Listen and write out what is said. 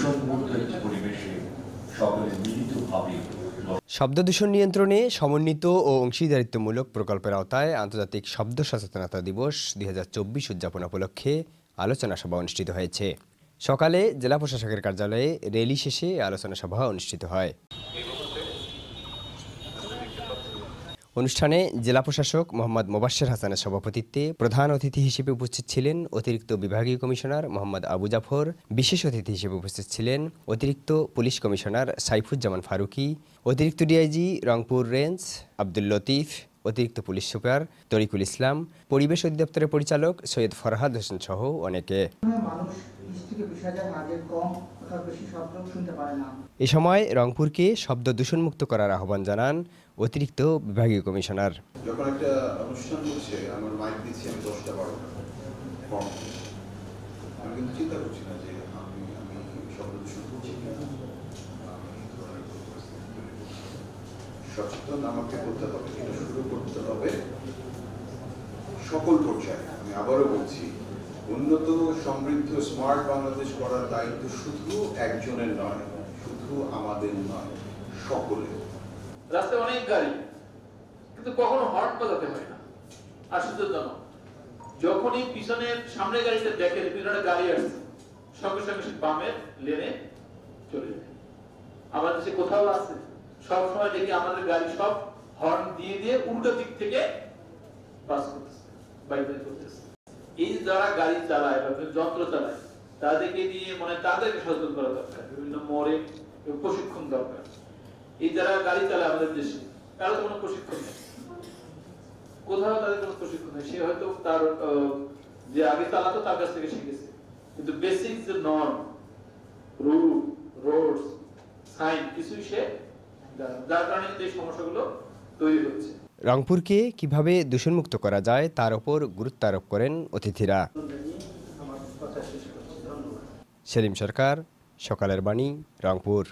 দূষণমুক্ত একটি পরিবেশে সকলে মিলিতভাবে শব্দ দূষণ নিয়ন্ত্রণে সমন্বিত ও অংশীদারিত্বমূলক প্রকল্পের আওতায় আন্তর্জাতিক শব্দ সচেতনতা দিবস ২০২৪ উদযাপন উপলক্ষে আলোচনা সভা অনুষ্ঠিত হয়েছে। সকালে জেলা প্রশাসকের কার্যালয়ে র্যালি শেষে আলোচনা সভা অনুষ্ঠিত হয়। অনুষ্ঠানে জেলা প্রশাসক মোহাম্মদ মোবাশ্বের হাসানের সভাপতিত্বে প্রধান অতিথি হিসেবে উপস্থিত ছিলেন অতিরিক্ত বিভাগীয় কমিশনার মোহাম্মদ আবু জাফর। বিশেষ অতিথি হিসেবে উপস্থিত ছিলেন অতিরিক্ত পুলিশ কমিশনার সাইফুজ্জামান ফারুকি, অতিরিক্ত ডিআইজি রংপুর রেঞ্জ আব্দুল লতিফ, অতিরিক্ত পুলিশ সুপার তরিকুল ইসলাম, পরিবেশ অধিদপ্তরের পরিচালক সৈয়দ ফরহাদ হোসেন সহ অনেকে। এ সময় রংপুরকে শব্দ দূষণমুক্ত করার আহ্বান জানান অতিরিক্ত বিভাগীয় কমিশনার। যখন একটা অনুষ্ঠান হচ্ছে আমার মাইক দিচ্ছি আমি 10টা 12টা আমি কিন্তু চিন্তা করছি না যে আমি শব্দ দূষণ করছি সচেতন আমাকে করতে হবে, এটা শুরু করতে হবে সকল পর্যায়ে। আমি আবারও বলছি, উন্নত সমৃদ্ধ স্মার্ট বাংলাদেশ করার দায়িত্ব শুধু একজনের নয়, শুধু আমাদের নয়, সকলের। রাস্তায় অনেক গাড়ি, কিন্তু কখনো হর্ন বাজাতে হয় না। আশ্চর্যজনক, যখনই পিছনের সামনের গাড়িটা দেখে পিছনে গাড়ি আসছে, সঙ্গে সঙ্গে সে বামের লেনে চলে যায়। আমাদের দেশে কোথাও আছে? সব সময় দেখি আমাদের গাড়ি সব হর্ন দিয়ে দিয়ে উল্টো দিক থেকে পাস করতেছে, বাইপাস করতেছে। এই যারা গাড়ি চালায় বা যন্ত্র চালায় তাদেরকে নিয়ে তাদেরকে সচেতন করা দরকার। বিভিন্ন মোড়ে প্রশিক্ষণ দরকার। এই যারা গাড়ি চালায় আমাদের দেশে, তারা তো কোনো প্রশিক্ষণ নেই, কোথাও তাদের কোনো প্রশিক্ষণ নেই। সে হয়তো তার যে আগে চালাতো তার কাছ থেকে শিখেছে, কিন্তু বেসিক যে নর্ম, রুট, রোডস, সাইন কিছুই সে, যার কারণে এই সমস্যাগুলো তৈরি হচ্ছে। রংপুরকে কিভাবে দূষণমুক্ত করা যায় তার উপর গুরুত্ব আরোপ করেন অতিথিরা। সেলিম সরকার, সকালের বাণী, রংপুর।